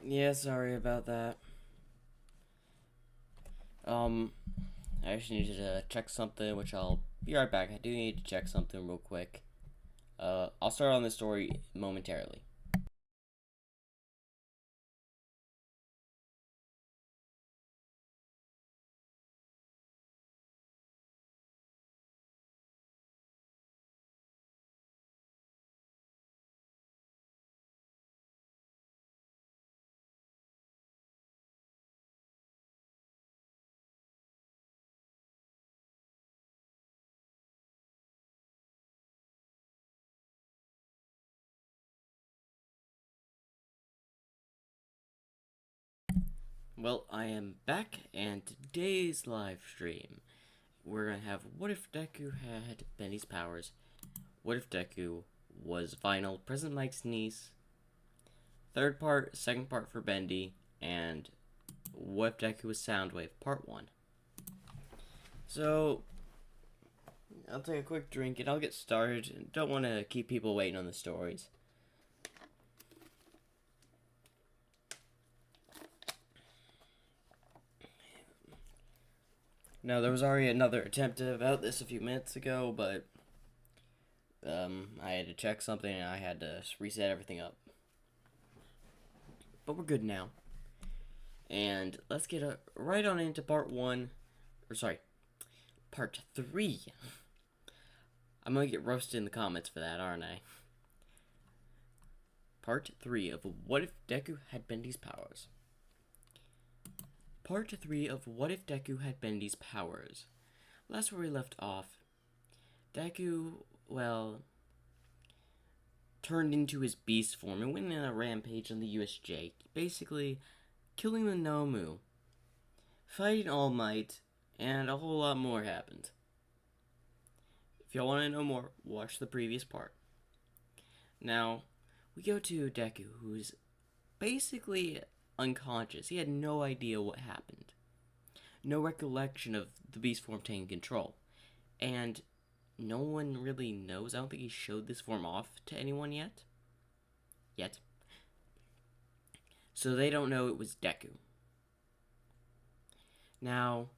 Yeah, sorry about that. Um, I actually needed to check something, which I'll be right back. I do need to check something real quick. I'll start on this story momentarily. Well, I am back, and today's live stream, we're gonna have what if Deku had Benny's powers? What if Deku was Final, President Mike's niece? Third part, second part for Bendy, and what if Deku was Soundwave, part one. So, I'll take a quick drink and I'll get started. Don't want to keep people waiting on the stories. Now, there was already another attempt about this a few minutes ago, but I had to check something and I had to reset everything up. But we're good now. And let's get right on into part one. Or, sorry, part three. I'm gonna get roasted in the comments for that, aren't I? Part 3 of What If Deku Had Bendy's Powers. Part 3 of What If Deku Had Bendy's Powers. Last where we left off, Deku, well, turned into his beast form and went on a rampage on the USJ, basically killing the Nomu, fighting All Might, and a whole lot more happened. If y'all want to know more, watch the previous part. Now, we go to Deku, who's basically unconscious. He had no idea what happened. No recollection of the beast form taking control. And no one really knows. I don't think he showed this form off to anyone yet. So they don't know it was Deku. Now,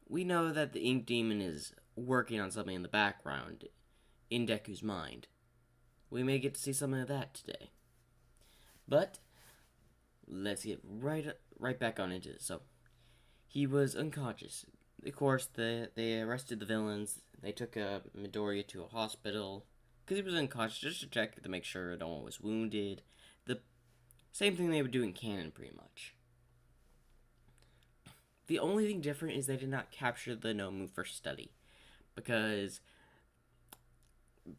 we know that the Ink Demon is working on something in the background in Deku's mind. We may get to see something of that today. But let's get right back on into it. So, he was unconscious. Of course, they arrested the villains. They took Midoriya to a hospital because he was unconscious, just to check to make sure no one was wounded. The same thing they would do in canon, pretty much. The only thing different is they did not capture the Nomu for study, because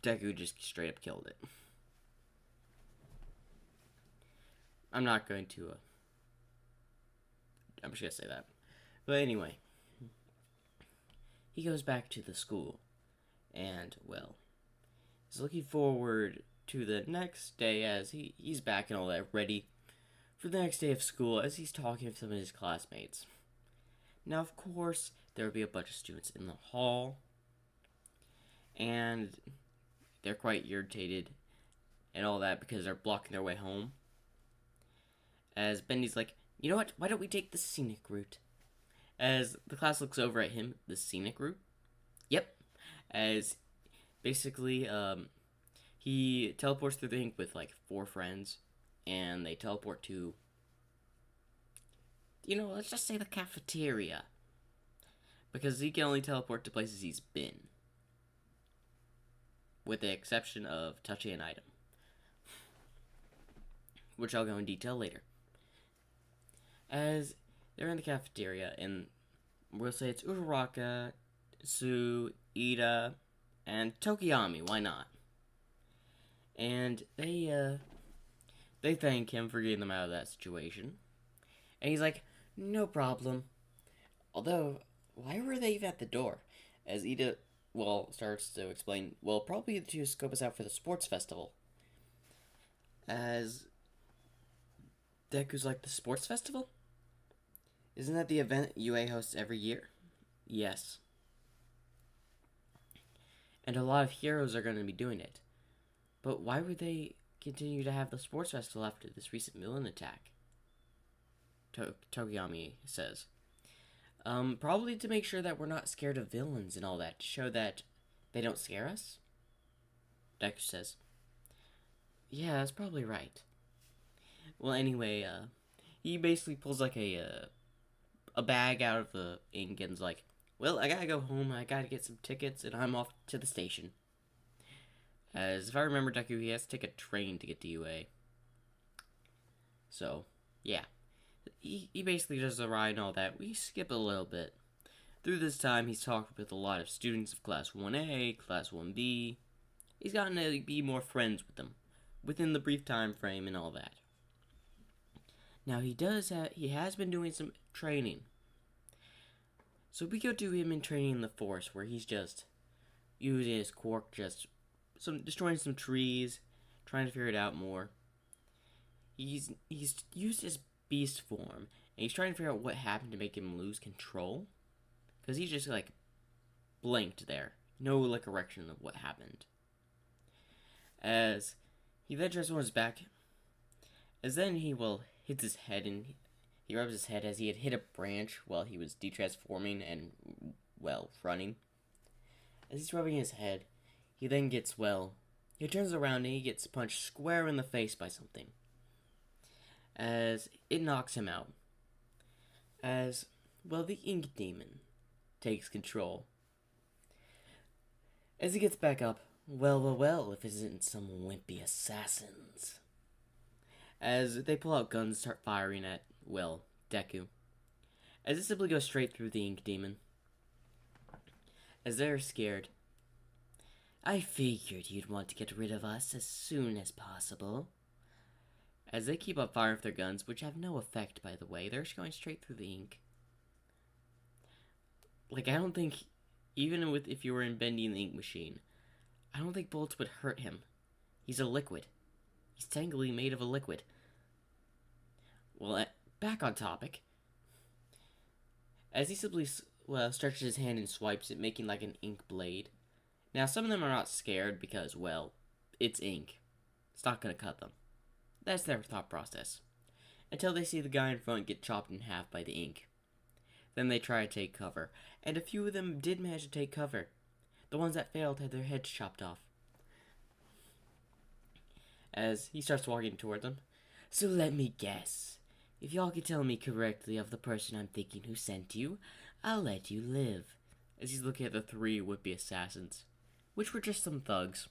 Deku just straight up killed it. I'm not going to. I'm just gonna say that. But anyway, he goes back to the school, and well, he's looking forward to the next day as he's back and all that, ready for the next day of school as he's talking to some of his classmates. Now, of course, there will be a bunch of students in the hall, and they're quite irritated and all that because they're blocking their way home. As Bendy's like, you know what? Why don't we take the scenic route? As the class looks over at him, the scenic route? Yep. As basically, he teleports through the ink with like 4 friends, and they teleport to, let's just say the cafeteria. Because he can only teleport to places he's been. With the exception of touching an item. Which I'll go in detail later. As they're in the cafeteria, and we'll say it's Uraraka, Sue, Ida, and Tokiyami, why not? And they thank him for getting them out of that situation. And he's like, no problem. Although, why were they even at the door? As Ida, starts to explain, probably to scope us out for the sports festival. As Deku's like, the sports festival? Isn't that the event UA hosts every year? Yes. And a lot of heroes are going to be doing it. But why would they continue to have the sports festival after this recent villain attack? Tokiyami says. Probably to make sure that we're not scared of villains and all that, to show that they don't scare us? Deku says. Yeah, that's probably right. Well, anyway, he basically pulls like a bag out of the ink and's like, well, I gotta go home, I gotta get some tickets, and I'm off to the station. As if I remember Deku, he has to take a train to get to UA. So, yeah. He basically does the ride and all that. We skip a little bit. Through this time, he's talked with a lot of students of Class 1A, Class 1B. He's gotten to be more friends with them, within the brief time frame and all that. Now, he has been doing some training. So we go to him in training in the forest, where he's just using his quirk, destroying some trees, trying to figure it out more. He's used his beast form, and he's trying to figure out what happened to make him lose control, because he just like blinked there, no like erection of what happened. As he then transforms back, as then he hits his head, and he rubs his head as he had hit a branch while he was detransforming and running. As he's rubbing his head, he then gets he turns around and he gets punched square in the face by something, as it knocks him out. As the ink demon takes control. As he gets back up, if it isn't some wimpy assassins. As they pull out guns and start firing at, Deku. As it simply goes straight through the ink demon. As they're scared. I figured you'd want to get rid of us as soon as possible. As they keep up firing with their guns, which have no effect, by the way, they're just going straight through the ink. Like, I don't think, even if you were bending the ink machine, I don't think bullets would hurt him. He's a liquid. He's technically made of a liquid. Well, back on topic. As he simply, stretches his hand and swipes it, making like an ink blade. Now, some of them are not scared because, it's ink. It's not going to cut them. That's their thought process. Until they see the guy in front get chopped in half by the ink. Then they try to take cover. And a few of them did manage to take cover. The ones that failed had their heads chopped off. As he starts walking toward them. So let me guess. If y'all can tell me correctly of the person I'm thinking who sent you, I'll let you live. As he's looking at the 3 would-be assassins, which were just some thugs.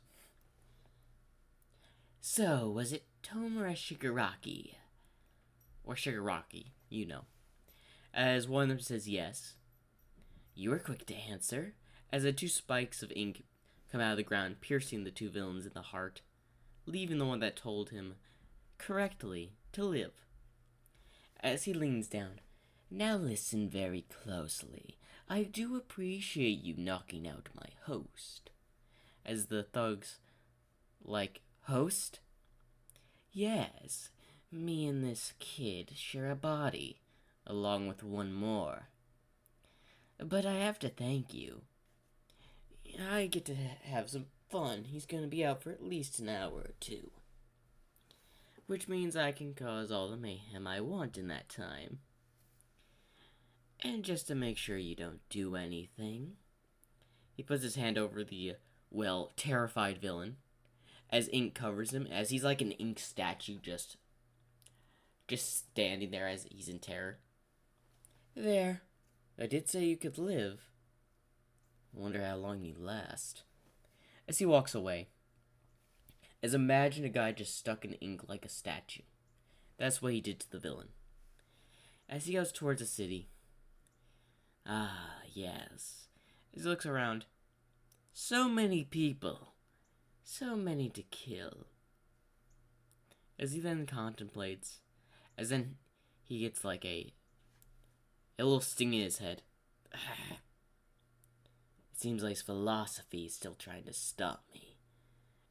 So, was it Tomura Shigaraki? Or Shigaraki, you know. As one of them says yes. You were quick to answer. As the 2 spikes of ink come out of the ground, piercing the 2 villains in the heart, leaving the one that told him correctly to live. As he leans down, now listen very closely. I do appreciate you knocking out my host. As the thugs, host? Yes, me and this kid share a body, along with one more. But I have to thank you. I get to have some fun. He's gonna be out for at least an hour or 2. Which means I can cause all the mayhem I want in that time. And just to make sure you don't do anything, he puts his hand over the, terrified villain, as ink covers him, as he's like an ink statue just standing there as he's in terror. There, I did say you could live. I wonder how long you last. As he walks away, as imagine a guy just stuck in ink like a statue. That's what he did to the villain. As he goes towards the city. Ah, yes. As he looks around. So many people. So many to kill. As he then contemplates. As then he gets like a little sting in his head. It seems like his philosophy is still trying to stop me.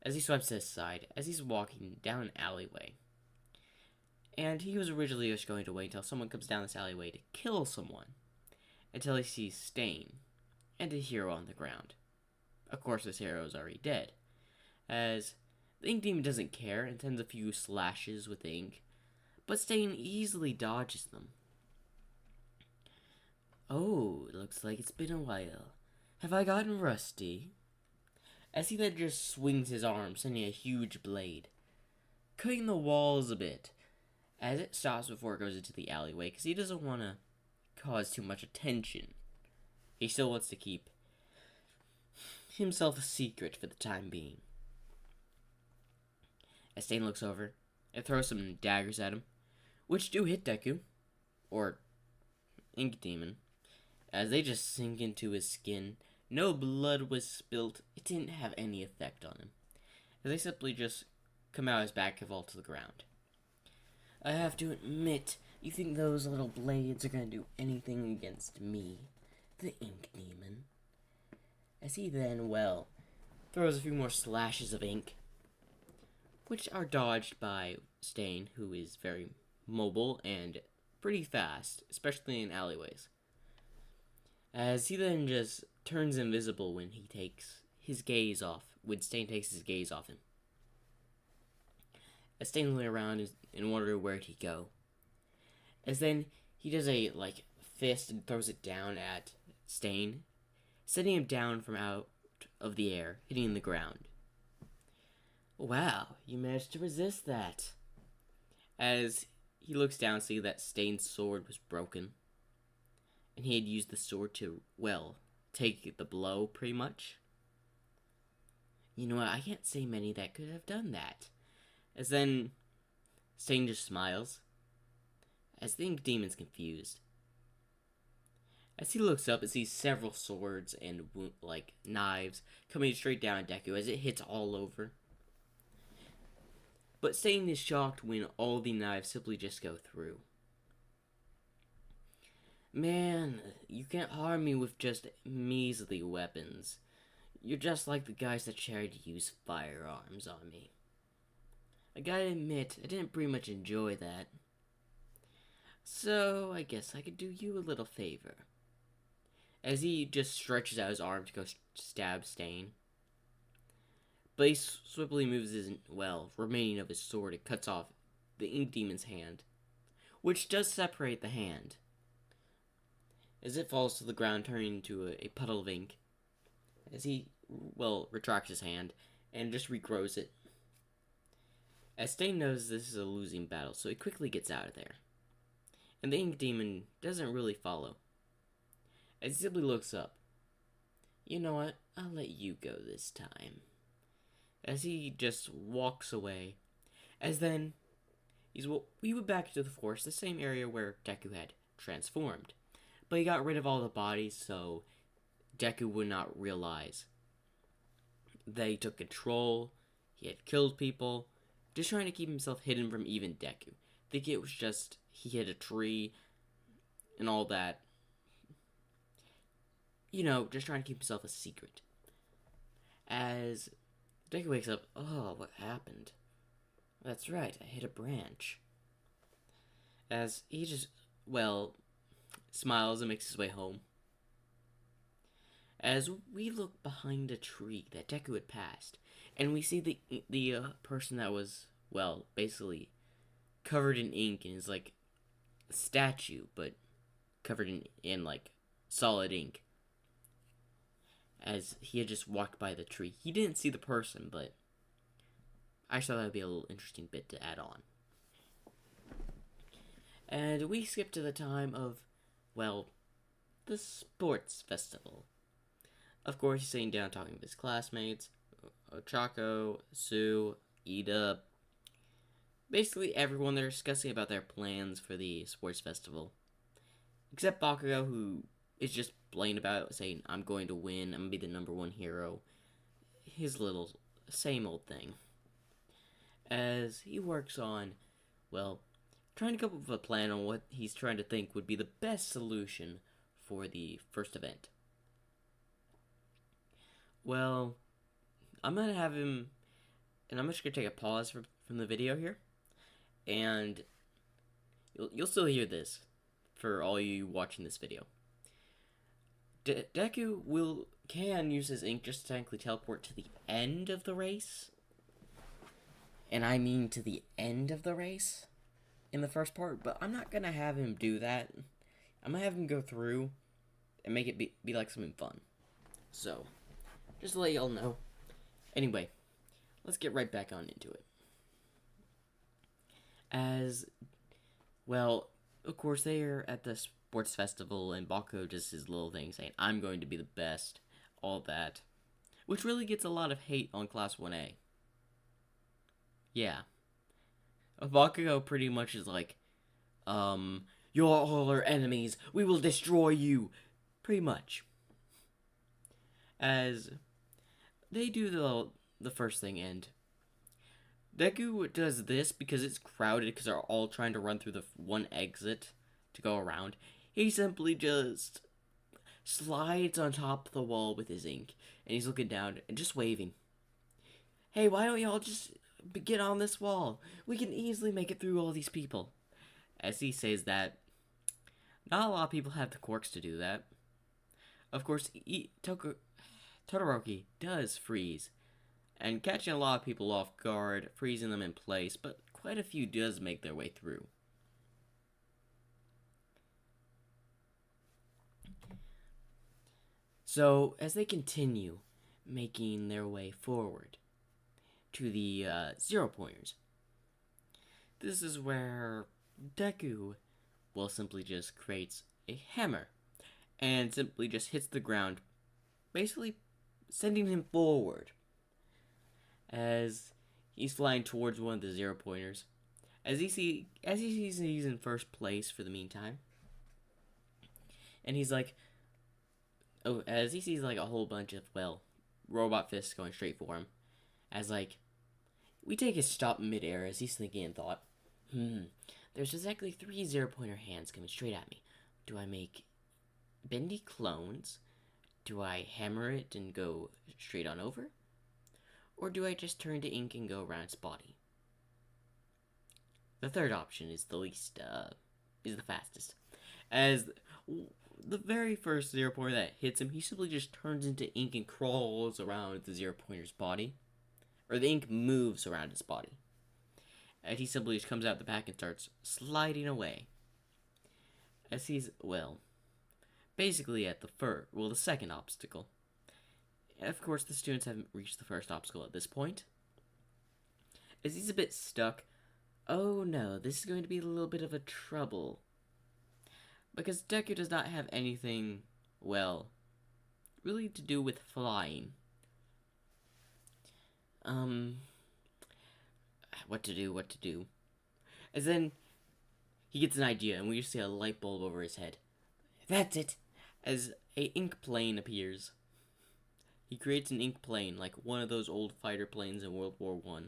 As he swipes to his side, as he's walking down an alleyway. And he was originally just going to wait until someone comes down this alleyway to kill someone. Until he sees Stain and a hero on the ground. Of course, this hero is already dead. As The ink demon doesn't care and sends a few slashes with ink, but Stain easily dodges them. Oh, it looks like it's been a while. Have I gotten rusty? As he then just swings his arm, sending a huge blade, cutting the walls a bit, as it stops before it goes into the alleyway, because he doesn't want to cause too much attention. He still wants to keep himself a secret for the time being. As Stain looks over and throws some daggers at him, which do hit Deku, or Ink Demon, as they just sink into his skin. No blood was spilt. It didn't have any effect on him, as they simply just come out his back and fall to the ground. I have to admit, you think those little blades are going to do anything against me, the Ink Demon? As he then, throws a few more slashes of ink, which are dodged by Stain, who is very mobile and pretty fast, especially in alleyways. As he then just turns invisible when he takes his gaze off, when Stain takes his gaze off him. As Stain looks around and wondering where'd he go. As then he does a fist and throws it down at Stain, sending him down from out of the air, hitting the ground. Wow, you managed to resist that. As he looks down, see that Stain's sword was broken, and he had used the sword to, take the blow, pretty much. You know what, I can't say many that could have done that. As then, Stain just smiles, as the Ink Demon's confused. As he looks up and sees several swords and, knives coming straight down at Deku as it hits all over. But Stain is shocked when all the knives simply just go through. Man, you can't harm me with just measly weapons. You're just like the guys that try to use firearms on me. I gotta admit, I didn't pretty much enjoy that. So, I guess I could do you a little favor. As he just stretches out his arm to go stab Stain. But he swiftly moves his, remaining of his sword and cuts off the Ink Demon's hand, which does separate the hand, as it falls to the ground, turning into a puddle of ink, as he, retracts his hand and just regrows it. As Stain knows this is a losing battle, so he quickly gets out of there, and the Ink Demon doesn't really follow. As he simply looks up, you know what, I'll let you go this time. As he just walks away, as then we went back to the forest, the same area where Deku had transformed, but he got rid of all the bodies, so Deku would not realize that he took control. He had killed people, just trying to keep himself hidden from even Deku. Thinking it was just he hit a tree and all that. Just trying to keep himself a secret. As Deku wakes up, oh, what happened? That's right, I hit a branch. As he just, smiles and makes his way home. As we look behind a tree that Deku had passed, and we see the person that was, basically covered in ink and is like a statue, but covered in solid ink. As he had just walked by the tree. He didn't see the person, but I thought that would be a little interesting bit to add on. And we skip to the time of, the sports festival. Of course, he's sitting down talking with his classmates, Ochako, Sue, Ida, basically everyone. They're discussing about their plans for the sports festival. Except Bakugo, who is just blatant about it, saying, I'm going to win, I'm going to be the number one hero. His little same old thing. As he works on, trying to come up with a plan on what he's trying to think would be the best solution for the first event. I'm going to have him, and I'm just going to take a pause from the video here, and you'll still hear this for all you watching this video. Deku can use his ink just to technically teleport to the end of the race, and I mean to the end of the race in the first part, but I'm not gonna have him do that. I'm gonna have him go through and make it be like something fun. So, just to let y'all know. Anyway, let's get right back on into it. As well, of course, they are at the sports festival, and Bakugo does his little thing saying, I'm going to be the best, all that. Which really gets a lot of hate on Class 1A. Yeah. Bakugo pretty much is like, you're all our enemies, we will destroy you. Pretty much. As they do the first thing, and Deku does this because it's crowded, because they're all trying to run through the one exit to go around. He simply just slides on top of the wall with his ink, and he's looking down and just waving. Hey, why don't y'all just get on this wall? We can easily make it through all these people. As he says that, not a lot of people have the quirks to do that. Of course, Todoroki does freeze, and catching a lot of people off guard, freezing them in place, but quite a few does make their way through. So, as they continue making their way forward to the 0 pointers, this is where Deku will simply just creates a hammer and simply just hits the ground, basically sending him forward as he's flying towards one of the 0 pointers. As he sees he's in first place for the meantime, and he's like, as he sees like a whole bunch of robot fists going straight for him, as like we take a stop midair as he's thinking in thought, there's exactly 3 0-pointer hands coming straight at me. Do I make bendy clones? Do I hammer it and go straight on over? Or do I just turn to ink and go around its body? The third option is the fastest. As the very first 0-pointer that hits him, he simply just turns into ink and crawls around the 0-pointer's body. Or the ink moves around his body. And he simply just comes out the back and starts sliding away. As he's, basically at the second obstacle. Of course, the students haven't reached the first obstacle at this point. As he's a bit stuck, oh no, this is going to be a little bit of a trouble. Because Deku does not have anything, really to do with flying. What to do. As then, he gets an idea, and we just see a light bulb over his head. That's it! As a ink plane appears. He creates an ink plane, like one of those old fighter planes in World War I.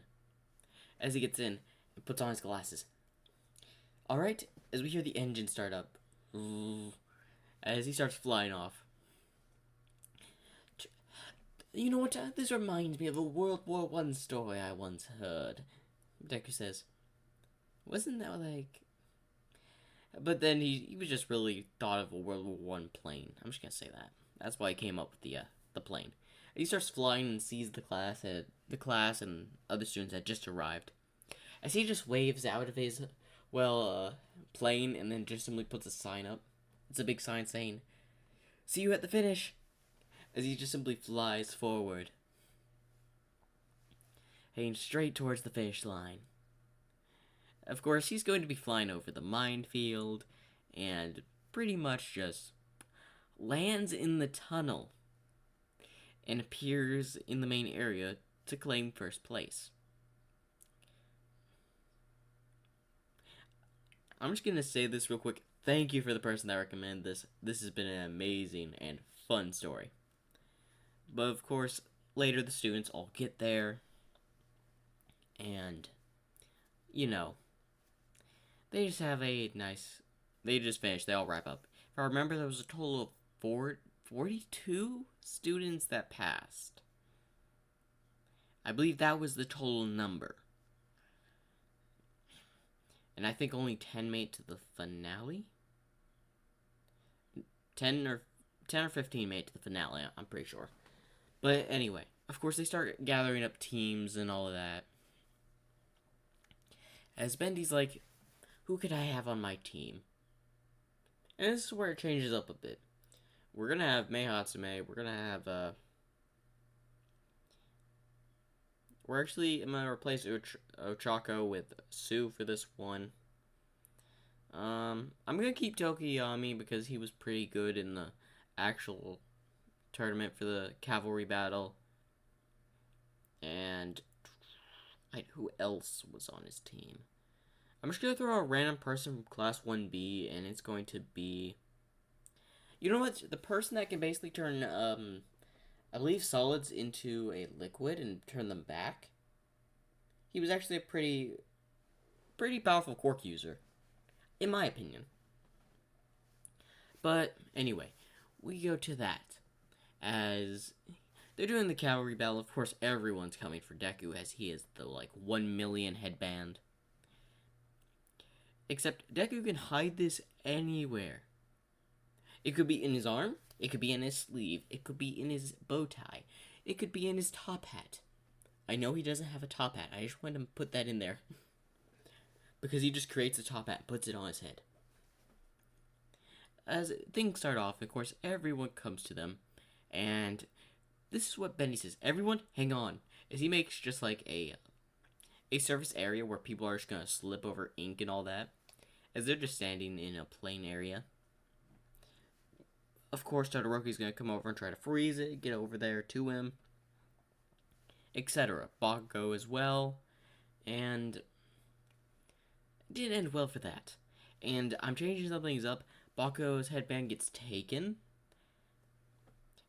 As he gets in, and puts on his glasses. Alright, as we hear the engine start up. As he starts flying off. You know what? This reminds me of a World War I story I once heard. Deku says, wasn't that like... But then he was just really thought of a World War I plane. I'm just gonna say that. That's why he came up with the plane. And he starts flying and sees the class and other students had just arrived. As he just waves out of his plane and then just simply puts a sign up. It's a big sign saying, "See you at the finish." As he just simply flies forward, heading straight towards the finish line. Of course, he's going to be flying over the minefield, and pretty much just lands in the tunnel, and appears in the main area to claim first place. I'm just going to say this real quick. Thank you for the person that recommended this. This has been an amazing and fun story. But of course, later the students all get there, and, they just have a nice, they just finish, they all wrap up. If I remember, there was a total of 42 students that passed. I believe that was the total number. And I think only 10 made to the finale? 10 or 15 made to the finale, I'm pretty sure. But anyway, of course they start gathering up teams and all of that. As Bendy's like, who could I have on my team? And this is where it changes up a bit. We're gonna have Mei Hatsume. We're gonna have we're actually I'm gonna replace Ochako with Sue for this one. I'm gonna keep Tokiyami because he was pretty good in the actual tournament for the cavalry battle. And who else was on his team? I'm just gonna throw a random person from Class 1B, and it's going to be. You know what? The person that can basically turn, I believe, solids into a liquid and turn them back. He was actually a pretty powerful quirk user, in my opinion. But anyway, we go to that. As they're doing the cavalry battle, of course, everyone's coming for Deku as he is the, 1 million headband. Except Deku can hide this anywhere. It could be in his arm, it could be in his sleeve, it could be in his bow tie, it could be in his top hat. I know he doesn't have a top hat, I just wanted to put that in there. Because he just creates a top hat and puts it on his head. As things start off, of course, everyone comes to them, and this is what Bendy says: everyone, hang on. As he makes just like a surface area where people are just gonna slip over ink and all that, as they're just standing in a plain area. Of course, Todoroki's gonna come over and try to freeze it, get over there to him, etc. Bakugo as well, and it didn't end well for that. And I'm changing some things up. Bakugo's headband gets taken,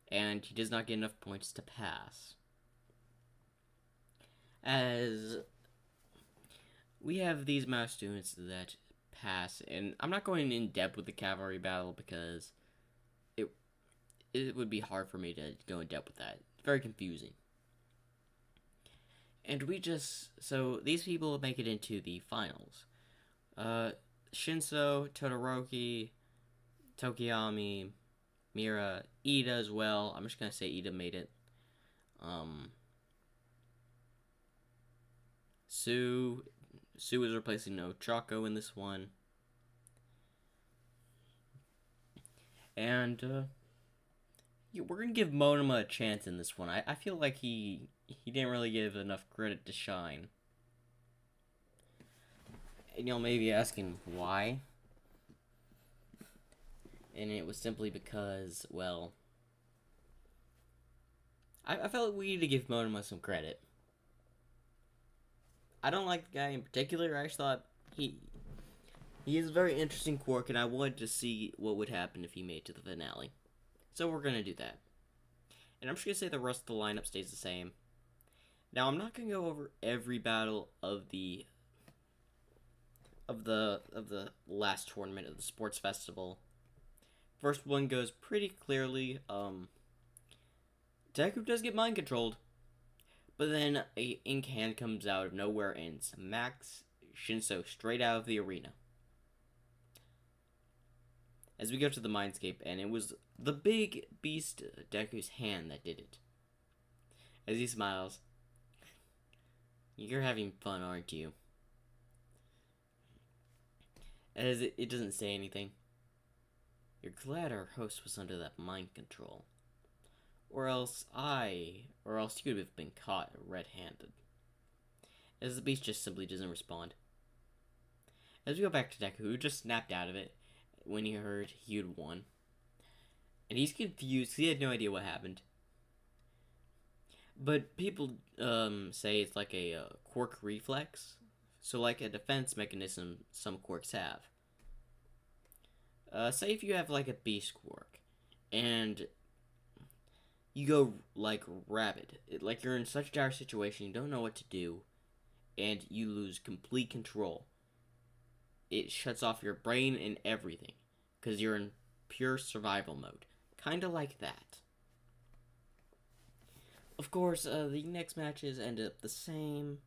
and he does not get enough points to pass. As we have these mouse students that pass, and I'm not going in depth with the cavalry battle because it would be hard for me to go in depth with that. It's very confusing. And so these people make it into the finals. Shinso, Todoroki, Tokiyami, Mira, Ida as well. I'm just gonna say Ida made it. Sue is replacing Ochako in this one. And we're gonna give Monoma a chance in this one. I feel like he didn't really give enough credit to shine. And you'll maybe asking why. And it was simply because, well, I felt like we needed to give Monoma some credit. I don't like the guy in particular. I just thought he is a very interesting quirk, and I wanted to see what would happen if he made it to the finale. So we're gonna do that. And I'm just gonna say the rest of the lineup stays the same. Now I'm not gonna go over every battle of the last tournament of the sports festival. First one goes pretty clearly. Deku does get mind controlled, but then a ink hand comes out of nowhere and smacks Shinso straight out of the arena. As we go to the mindscape, and it was the big beast Deku's hand that did it. As he smiles, "You're having fun, aren't you?" As it doesn't say anything. "You're glad our host was under that mind control. Or else you would have been caught red-handed." As the beast just simply doesn't respond. As we go back to Deku, who just snapped out of it when he heard he had won. And he's confused, he had no idea what happened. But people say it's like a quirk reflex. So like a defense mechanism some quirks have. Say if you have like a beast quirk, and you go like rabid, like you're in such a dire situation, you don't know what to do, and you lose complete control. It shuts off your brain and everything, because you're in pure survival mode. Kinda like that. Of course, the next matches end up the same.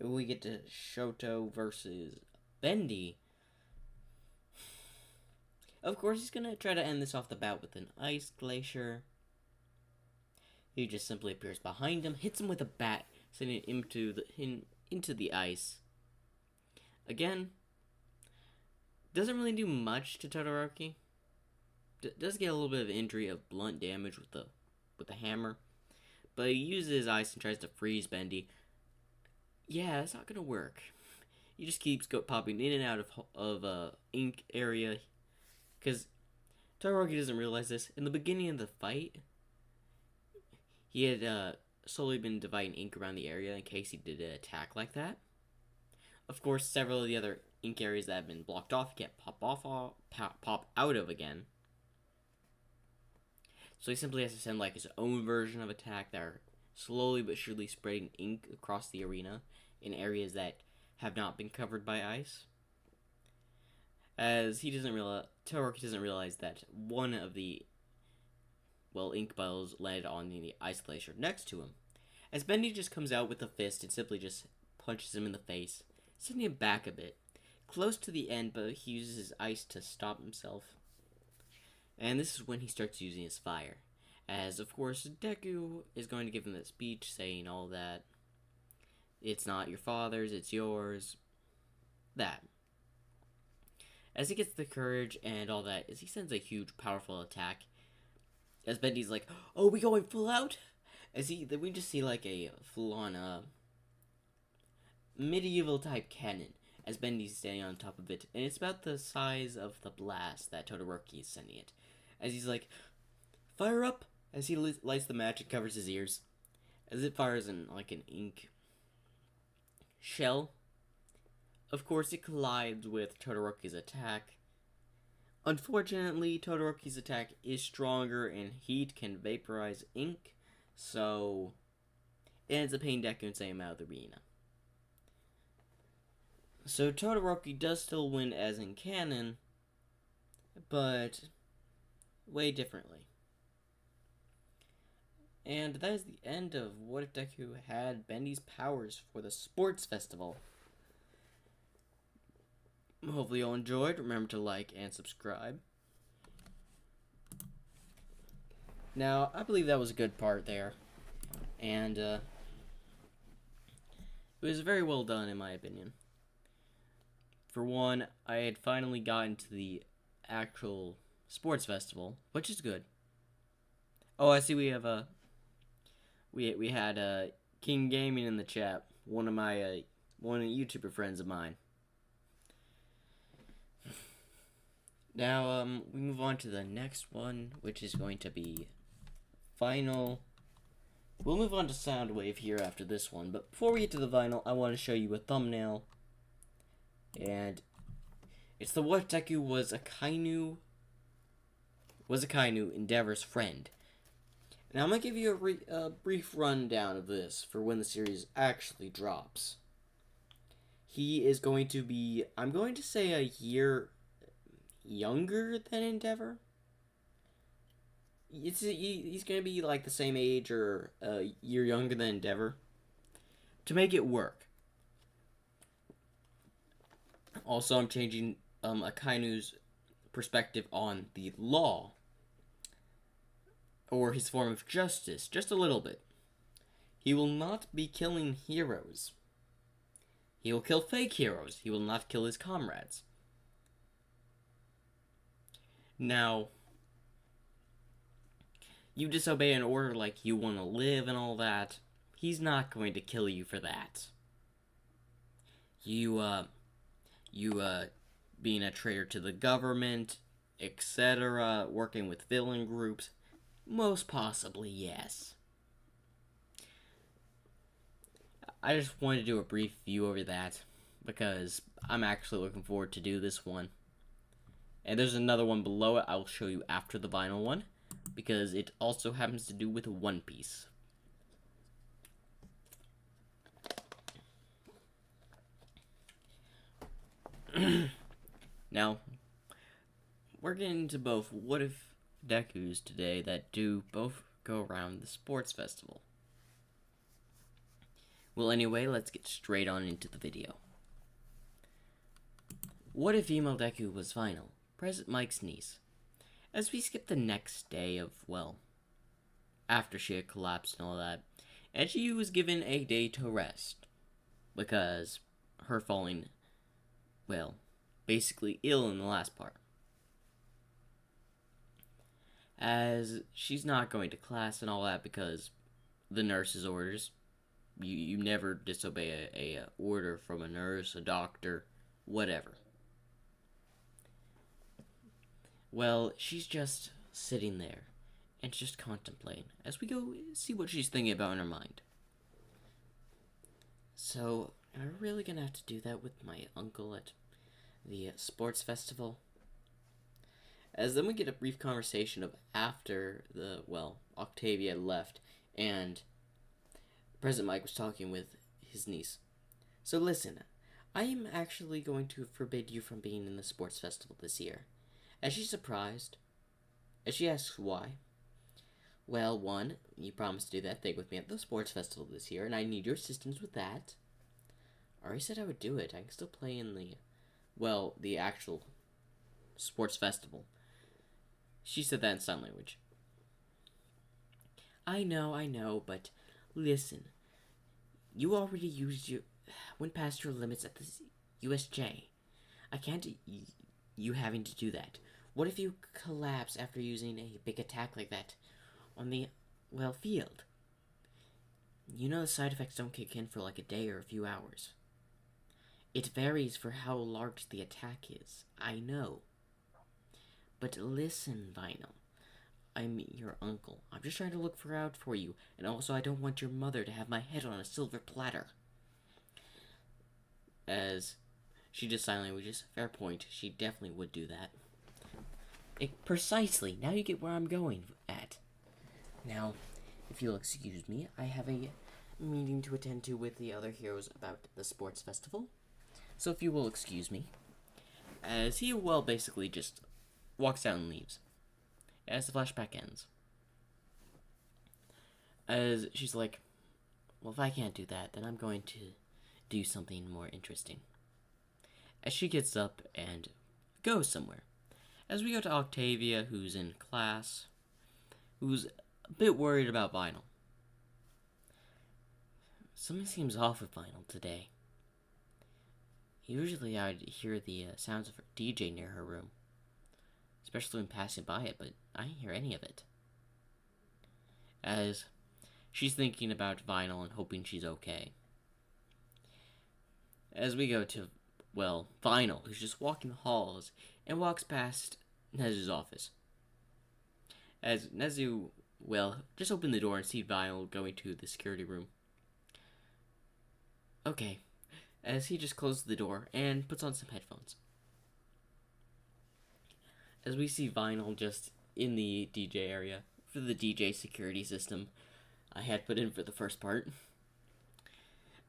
We get to Shoto versus Bendy. Of course, he's gonna try to end this off the bat with an ice glacier. He just simply appears behind him, hits him with a bat, sending him into the ice. Again, doesn't really do much to Todoroki. Does get a little bit of injury of blunt damage with the hammer, but he uses his ice and tries to freeze Bendy. Yeah, that's not gonna work. He just keeps popping in and out of ink area, because Todoroki doesn't realize this. In the beginning of the fight, he had slowly been dividing ink around the area in case he did an attack like that. Of course, several of the other ink areas that have been blocked off can't pop out of again. So he simply has to send like his own version of attack that are slowly but surely spreading ink across the arena in areas that have not been covered by ice. As Todoroki doesn't realize that one of the ink bottles landed on the ice glacier next to him. As Bendy just comes out with a fist and simply just punches him in the face, sending him back a bit, close to the end, but he uses his ice to stop himself. And this is when he starts using his fire. As, of course, Deku is going to give him that speech saying all that. It's not your father's, it's yours. That. As he gets the courage and all that, as he sends a huge, powerful attack, as Bendy's like, "Oh, we going full out?" We just see like a full-on medieval type cannon as Bendy's standing on top of it, and it's about the size of the blast that Todoroki is sending it. As he's like, "Fire up!" as he lights the match and covers his ears, as it fires in like an ink shell. Of course, it collides with Todoroki's attack. Unfortunately, Todoroki's attack is stronger and heat can vaporize ink, so it ends up paying Deku and sending him out of the arena. So Todoroki does still win as in canon, but way differently. And that is the end of What If Deku Had Bendy's Powers for the Sports Festival. Hopefully you all enjoyed. Remember to like and subscribe. Now, I believe that was a good part there. And it was very well done in my opinion. For one, I had finally gotten to the actual sports festival, which is good. Oh, I see we have we had King Gaming in the chat, one of YouTuber friends of mine. Now, we move on to the next one, which is going to be vinyl. We'll move on to Soundwave here after this one, but before we get to the vinyl, I want to show you a thumbnail. And it's the What If Deku was a Kainu Endeavor's friend. Now I'm going to give you a brief rundown of this for when the series actually drops. He is going to be, I'm going to say, a year younger than Endeavor. He's going to be like the same age or a year younger than Endeavor to make it work. Also, I'm changing Akainu's perspective on the law, or his form of justice, just a little bit. He will not be killing heroes. He will kill fake heroes. He will not kill his comrades. Now, you disobey an order like you want to live and all that, he's not going to kill you for that. You being a traitor to the government, etc., working with villain groups, most possibly, yes. I just wanted to do a brief view over that, because I'm actually looking forward to do this one. And there's another one below it I'll show you after the vinyl one, because it also happens to do with One Piece. Now, we're getting into both What If Dekus today that do both go around the sports festival. Well, anyway, let's get straight on into the video. What if Emo Deku was final? President Mike's niece. As we skip the next day of, well, after she had collapsed and all that, Edgy was given a day to rest because her falling well, basically ill in the last part. As she's not going to class and all that because the nurse's orders. You never disobey a order from a nurse, a doctor, whatever. Well, she's just sitting there and just contemplating as we go see what she's thinking about in her mind. So, am I really gonna have to do that with my uncle at the sports festival? As then we get a brief conversation of after Octavia left and President Mike was talking with his niece. So listen, I am actually going to forbid you from being in the sports festival this year. As she's surprised, as she asks why. Well, one, you promised to do that thing with me at the sports festival this year, and I need your assistance with that. I already said I would do it. I can still play in the actual sports festival. She said that in sign language. I know, but listen. You already went past your limits at the USJ. I can't you having to do that. What if you collapse after using a big attack like that on the, field? You know the side effects don't kick in for like a day or a few hours. It varies for how large the attack is, I know. But listen, Vinyl. I'm your uncle. I'm just trying to look out for you, and also I don't want your mother to have my head on a silver platter. As she just silently, which is a fair point, she definitely would do that. Precisely. Now you get where I'm going at. Now, if you'll excuse me, I have a meeting to attend to with the other heroes about the sports festival. So if you will excuse me. As he, basically just walks out and leaves. As the flashback ends. As she's like, well, if I can't do that, then I'm going to do something more interesting. As she gets up and goes somewhere. As we go to Octavia, who's in class, who's a bit worried about Vinyl. Something seems off with Vinyl today. Usually I'd hear the sounds of her DJ near her room. Especially when passing by it, but I didn't hear any of it. As she's thinking about Vinyl and hoping she's okay. As we go to, Vinyl, who's just walking the halls and walks past Nezu's office. As Nezu, just opened the door and see Vinyl going to the security room. Okay. As he just closes the door and puts on some headphones. As we see Vinyl just in the DJ area for the DJ security system I had put in for the first part.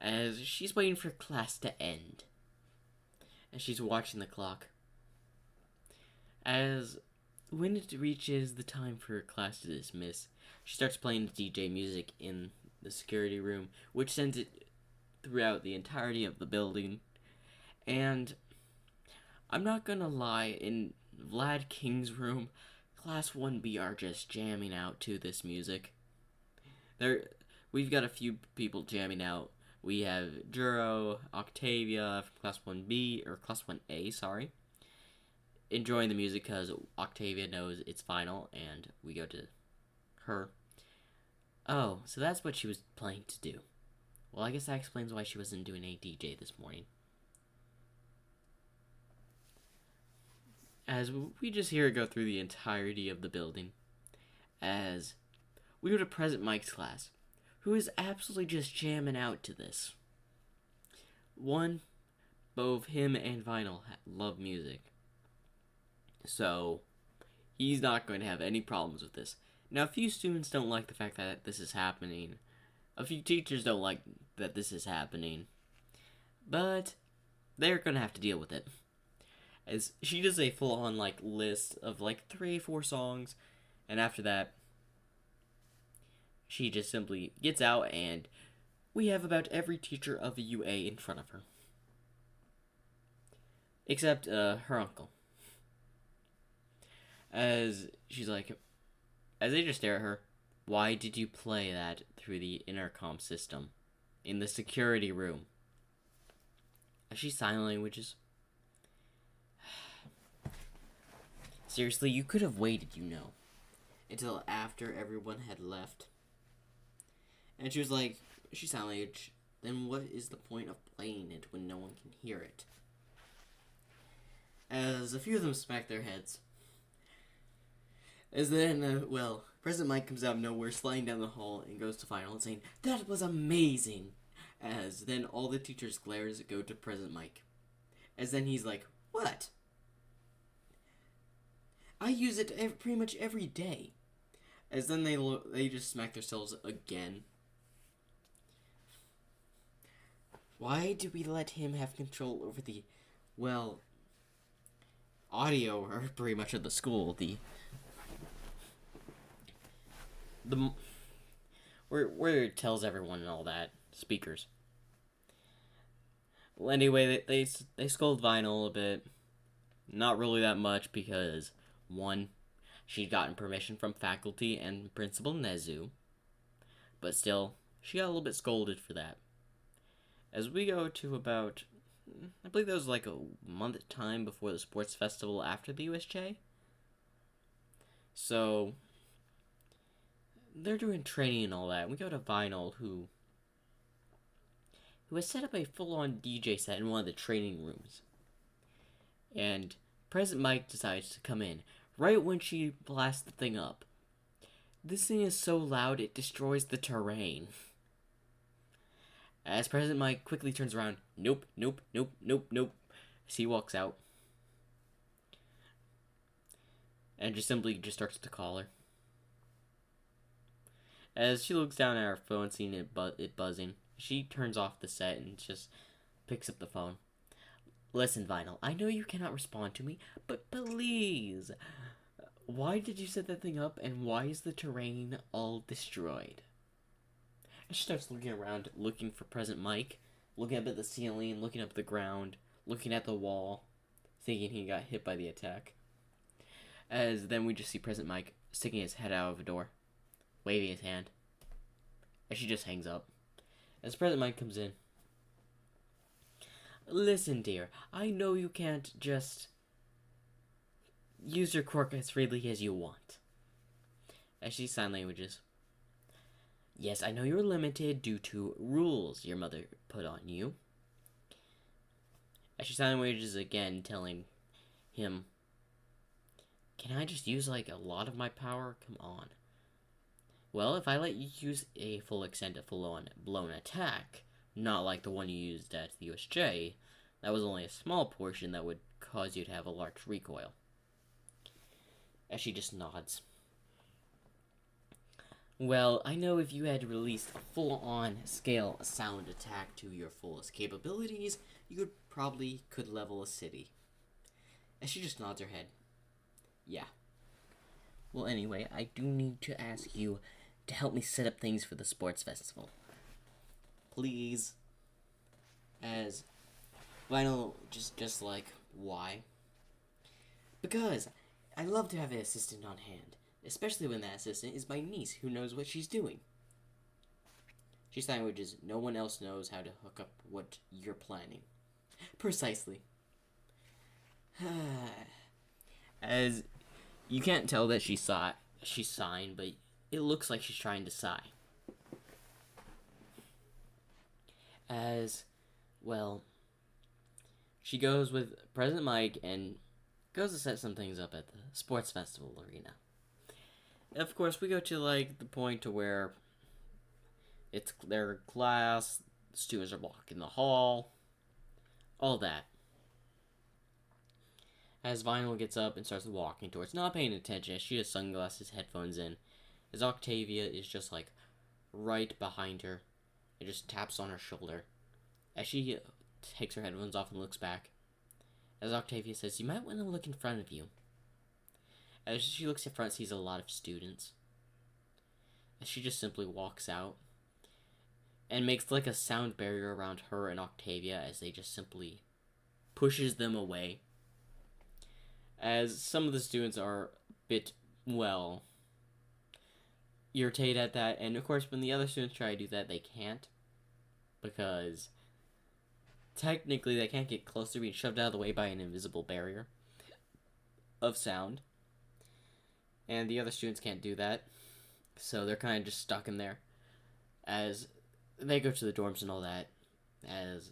As she's waiting for class to end. As she's watching the clock. As when it reaches the time for class to dismiss, she starts playing the DJ music in the security room, which sends it throughout the entirety of the building. And I'm not gonna lie, in Vlad King's room, Class 1B are just jamming out to this music. We've got a few people jamming out. We have Juro, Octavia from Class 1B, or Class 1A, sorry. Enjoying the music because Octavia knows it's final, and we go to her. Oh, so that's what she was planning to do. Well, I guess that explains why she wasn't doing a DJ this morning. As we just hear it go through the entirety of the building. As we go to President Mike's class, who is absolutely just jamming out to this. One, both him and Vinyl love music. So, he's not going to have any problems with this. Now, a few students don't like the fact that this is happening. A few teachers don't like that this is happening. But, they're going to have to deal with it. As she does a full-on, list of, 3-4 songs. And after that, she just simply gets out and we have about every teacher of the UA in front of her. Except, her uncle. As she's as they just stare at her, why did you play that through the intercom system in the security room? As she sign languages, Seriously, you could have waited, until after everyone had left. And she was like, she sounded like, then what is the point of playing it when no one can hear it? As a few of them smack their heads. As then, President Mike comes out of nowhere, sliding down the hall, and goes to Final and saying, "That was amazing!" As then all the teachers' glares go to President Mike. As then he's like, "What? I use it pretty much every day." As then they just smack themselves again. Why do we let him have control over the, audio, or pretty much of the school, where it tells everyone and all that, speakers. Well, anyway, they scold Vinyl a bit. Not really that much because, one, she'd gotten permission from faculty and Principal Nezu. But still, she got a little bit scolded for that. As we go to about, I believe that was like a month time before the sports festival after the USJ. So, they're doing training and all that. We go to Vinyl, who has set up a full-on DJ set in one of the training rooms. And President Mike decides to come in right when she blasts the thing up. This thing is so loud it destroys the terrain. As President Mike quickly turns around, nope, as he walks out. And just simply starts to call her. As she looks down at her phone, seeing it buzzing, she turns off the set and just picks up the phone. "Listen, Vinyl, I know you cannot respond to me, but please, why did you set that thing up, and why is the terrain all destroyed?" And she starts looking around, looking for President Mike, looking up at the ceiling, looking up at the ground, looking at the wall, thinking he got hit by the attack. As then we just see President Mike sticking his head out of a door, waving his hand. And she just hangs up. As President Mike comes in, "Listen, dear, I know you can't just use your quirk as freely as you want." As she sign languages. "Yes, I know you're limited due to rules your mother put on you." As she sign languages again, telling him, "Can I just use a lot of my power? Come on." "Well, if I let you use a full extent of full-on blown attack, not like the one you used at the USJ, that was only a small portion that would cause you to have a large recoil." As she just nods. "Well, I know if you had released a full-on scale sound attack to your fullest capabilities, you could level a city." As she just nods her head. "Yeah. Well, anyway, I do need to ask you to help me set up things for the sports festival. Please." As Vinyl just like, "Why?" "Because I love to have an assistant on hand, especially when that assistant is my niece who knows what she's doing." She languages, "No one else knows how to hook up what you're planning." "Precisely." As you can't tell that she's sighing, but it looks like she's trying to sigh. As, she goes with President Mike and goes to set some things up at the sports festival arena. Of course, we go to the point to where it's their class, the students are walking the hall, all that. As Vinyl gets up and starts walking towards, not paying attention, as she has sunglasses, headphones in, as Octavia is just right behind her and just taps on her shoulder. As she takes her headphones off and looks back, as Octavia says, "You might want to look in front of you." As she looks in front, sees a lot of students. As she just simply walks out and makes a sound barrier around her and Octavia as they just simply pushes them away. As some of the students are a bit, irritated at that, and of course when the other students try to do that, they can't, because technically they can't get close to being shoved out of the way by an invisible barrier of sound. and the other students can't do that, so they're kind of just stuck in there as they go to the dorms and all that, as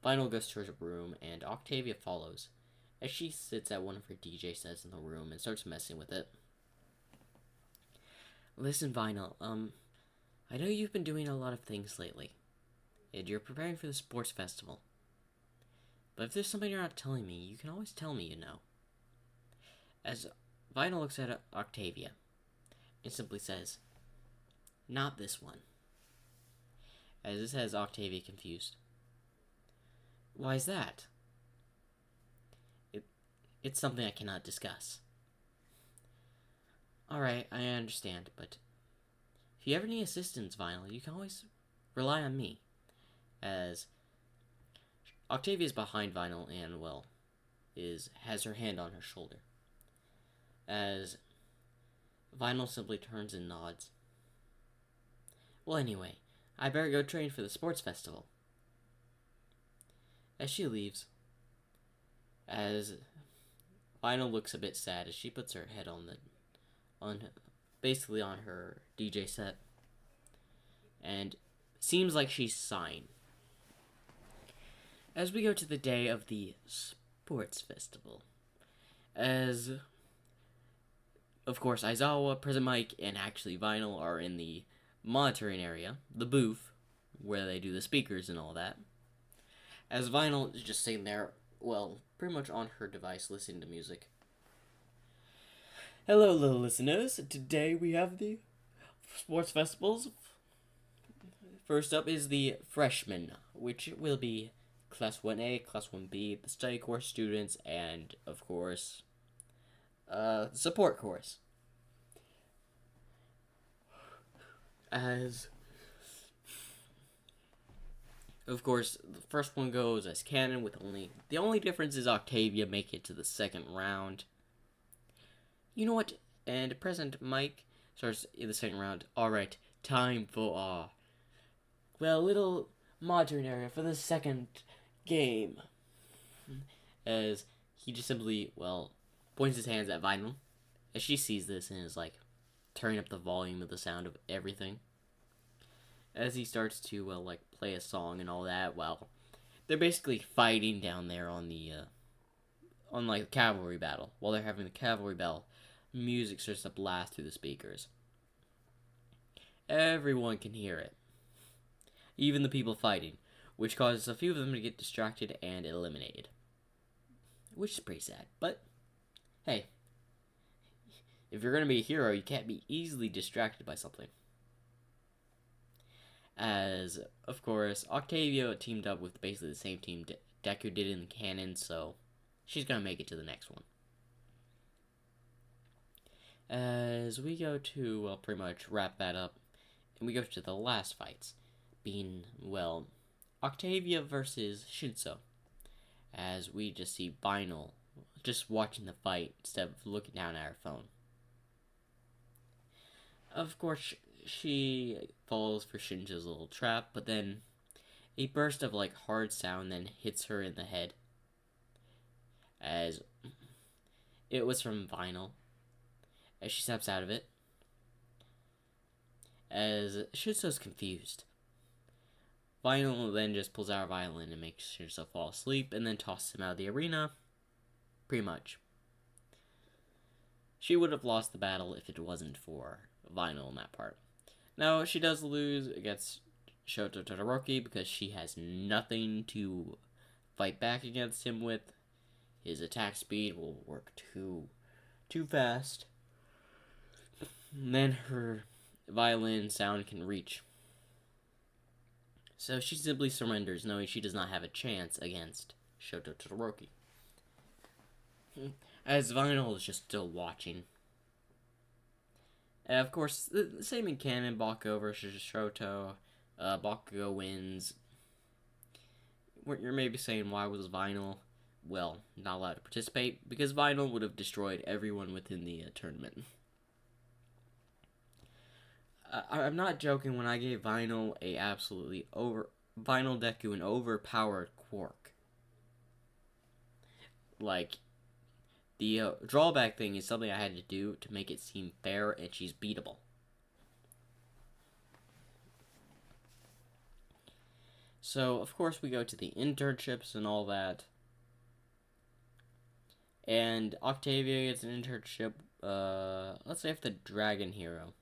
Vinyl goes to her room, and Octavia follows, as she sits at one of her DJ sets in the room and starts messing with it. Listen, Vinyl, I know you've been doing a lot of things lately, and you're preparing for the sports festival. But if there's something you're not telling me, you can always tell me, you know. As Vinyl looks at Octavia, and simply says, "Not this one." As this has Octavia confused. Why is that? It's something I cannot discuss. Alright, I understand, but if you ever need assistance, Vinyl, you can always rely on me. As Octavia's behind Vinyl and, well, has her hand on her shoulder. As Vinyl simply turns and nods. Well, anyway, I better go train for the sports festival. As she leaves, as Vinyl looks a bit sad as she puts her head basically on her DJ set, and seems like she's sighing. As we go to the day of the sports festival, as of course Aizawa, Present Mike, and actually Vinyl are in the monitoring area, the booth, where they do the speakers and all that. As Vinyl is just sitting there, well, pretty much on her device listening to music. Hello, little listeners. Today we have the sports festivals. First up is the freshmen, which will be Class 1A, Class 1B, the study course students, and, of course, support course. As, of course, the first one goes as canon with the only difference is Octavia make it to the second round. You know what? And President Mike starts in the second round. Alright, time for little modern area for the second game. As he just simply, points his hands at Vinyl. As she sees this and is like, turning up the volume of the sound of everything. As he starts to, play a song and all that, they're basically fighting down there on the, cavalry battle. While they're having the cavalry battle, music starts to blast through the speakers. Everyone can hear it. Even the people fighting, which causes a few of them to get distracted and eliminated. Which is pretty sad, but, hey. If you're going to be a hero, you can't be easily distracted by something. As, of course, Octavia teamed up with basically the same team Deku did in the canon, so she's going to make it to the next one. As we go to, pretty much wrap that up, and we go to the last fights, being, Octavia versus Shinso. As we just see Vinyl just watching the fight instead of looking down at her phone. Of course, she falls for Shinjo's little trap, but then a burst of, hard sound then hits her in the head. As it was from Vinyl. As she snaps out of it. As Shinso's confused. Vinyl then just pulls out her violin and makes Shinso fall asleep, and then tosses him out of the arena. Pretty much. She would have lost the battle if it wasn't for Vinyl in that part. Now, she does lose against Shoto Todoroki because she has nothing to fight back against him with. His attack speed will work too fast. And then her violin sound can reach. So she simply surrenders, knowing she does not have a chance against Shoto Todoroki. As Vinyl is just still watching. And of course, the same in canon, Bakugo versus Shoto. Bakugo wins. You're maybe saying, why was Vinyl, not allowed to participate? Because Vinyl would have destroyed everyone within the tournament. I'm not joking when I gave Vinyl Vinyl Deku an overpowered Quark. The drawback thing is something I had to do to make it seem fair and she's beatable. So, of course, we go to the internships and all that. And Octavia gets an internship, let's say, with the Dragon Hero.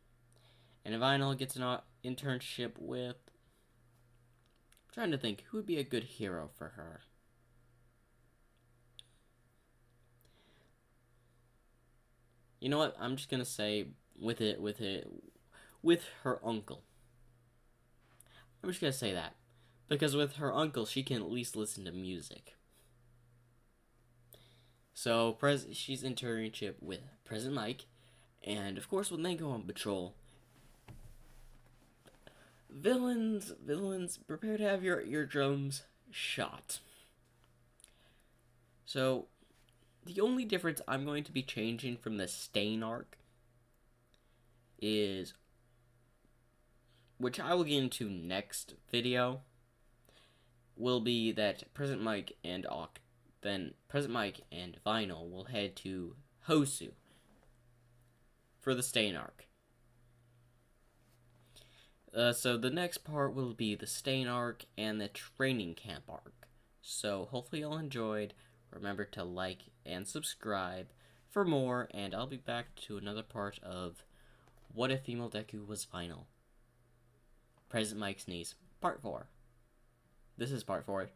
And Vinyl gets an internship with... I'm trying to think, who would be a good hero for her? You know what? I'm just gonna say with her uncle. I'm just gonna say that. Because with her uncle, she can at least listen to music. So, she's internship with President Mike. And, of course, when they go on patrol, villains, prepare to have your eardrums shot. So, the only difference I'm going to be changing from the Stain arc is, which I will get into next video, will be that President Mike and Vinyl will head to Hosu for the Stain arc. So the next part will be the Stain arc and the training camp arc. So hopefully y'all enjoyed. Remember to like and subscribe for more, and I'll be back to another part of What If Female Deku Was Vinyl? President Mike's Niece, Part 4. This is Part 4.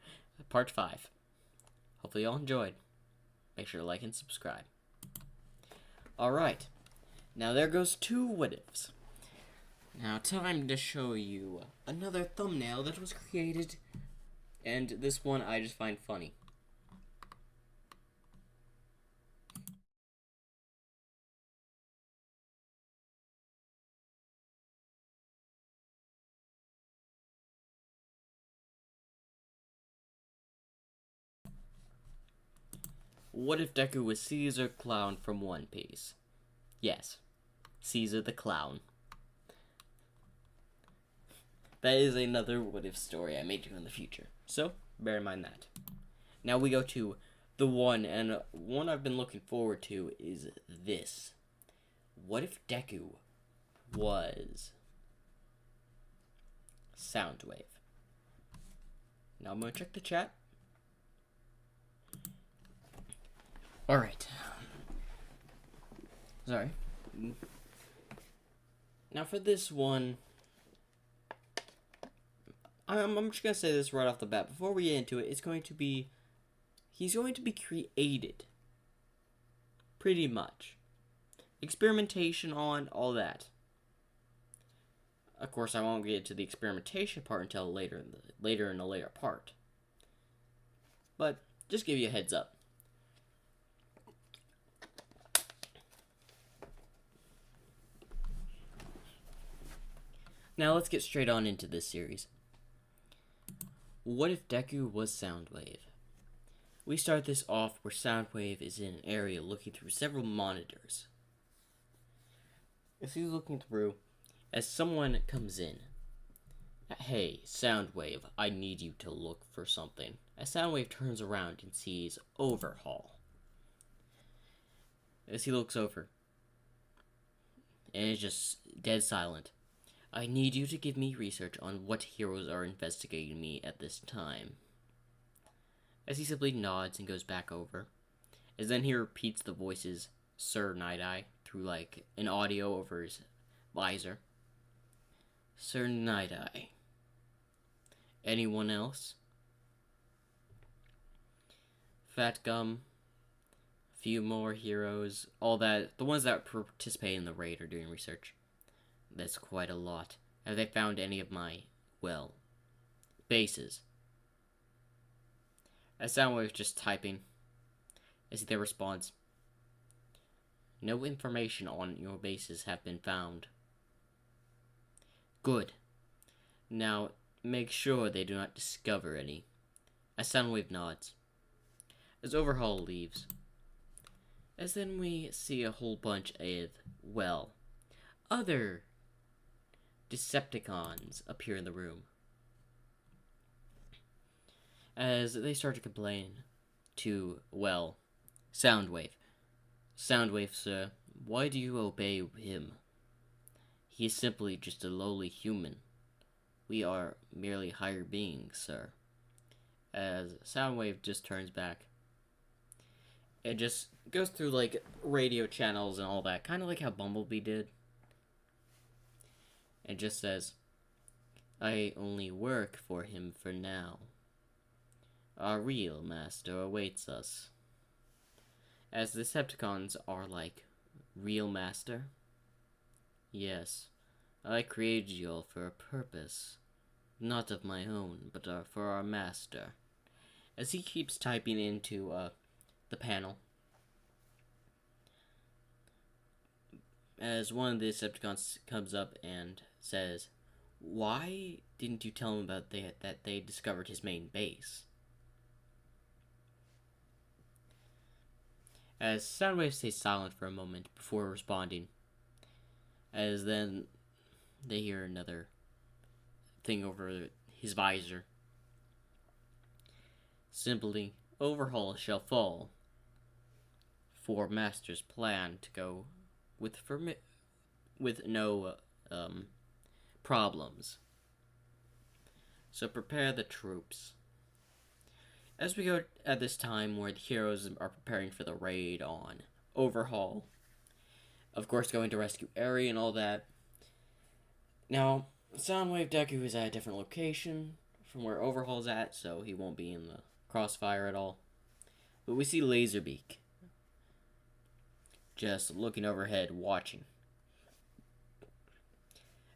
Part 5. Hopefully y'all enjoyed. Make sure to like and subscribe. Alright. Now there goes 2 what ifs. Now time to show you another thumbnail that was created, and this one I just find funny. What if Deku was Caesar Clown from One Piece? Yes, Caesar the Clown. That is another what if story I may do in the future, so bear in mind that. Now we go to the one, and one I've been looking forward to is this. What if Deku was Soundwave? Now I'm going to check the chat. Alright. Sorry. Now for this one, I'm just going to say this right off the bat. Before we get into it, he's going to be created. Pretty much. Experimentation on, all that. Of course, I won't get to the experimentation part until later in a later part. But, just give you a heads up. Now let's get straight on into this series. What if Deku was Soundwave? We start this off where Soundwave is in an area looking through several monitors. As he's looking through, as someone comes in. Hey, Soundwave, I need you to look for something. As Soundwave turns around and sees Overhaul. As he looks over, and it's just dead silent. I need you to give me research on what heroes are investigating me at this time. As he simply nods and goes back over. As then he repeats the voices, Sir Night-Eye, through like an audio over his visor. Sir Night-Eye. Anyone else? Fat Gum. A few more heroes. All that. The ones that participate in the raid are doing research. That's quite a lot. Have they found any of my, well, bases? As Soundwave's just typing, as their response, no information on your bases have been found. Good. Now, make sure they do not discover any. As Soundwave nods. As Overhaul leaves. As then we see a whole bunch of, well, other Decepticons appear in the room. As they start to complain to, well, Soundwave. Soundwave, sir, why do you obey him? He is simply just a lowly human. We are merely higher beings, sir. As Soundwave just turns back, it just goes through like radio channels and all that, kind of like how Bumblebee did. It just says, I only work for him for now. Our real master awaits us. As the Decepticons are like, real master? Yes, I created you all for a purpose. Not of my own, but for our master. As he keeps typing into the panel, as one of the Decepticons comes up and says, why didn't you tell him about that they discovered his main base? As Soundwave stays silent for a moment before responding, as then they hear another thing over his visor. Simply, overhaul shall fall. For Master's plan to go with no problems. So prepare the troops. As we go at this time where the heroes are preparing for the raid on Overhaul, of course going to rescue Eri and all that. Now, Soundwave Deku is at a different location from where Overhaul's at, so he won't be in the crossfire at all. But we see Laserbeak just looking overhead, watching.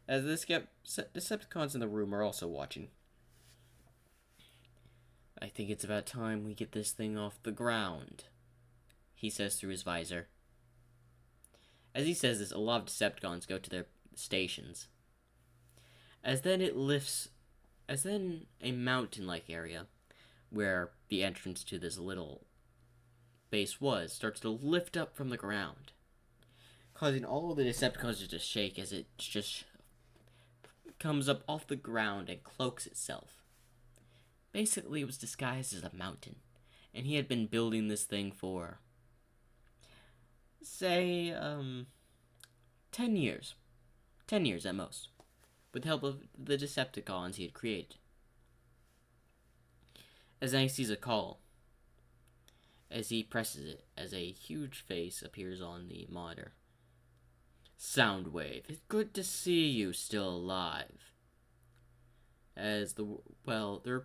As the Decepticons in the room are also watching. I think it's about time we get this thing off the ground, he says through his visor. As he says this, a lot of Decepticons go to their stations. As then a mountain-like area, where the entrance to this little base was, starts to lift up from the ground, causing all of the Decepticons to just shake as it just comes up off the ground and cloaks itself. Basically, it was disguised as a mountain, and he had been building this thing for, say, 10 years. 10 years at most, with the help of the Decepticons he had created. As then he sees a call. As he presses it, as a huge face appears on the monitor. Soundwave, it's good to see you still alive. As they're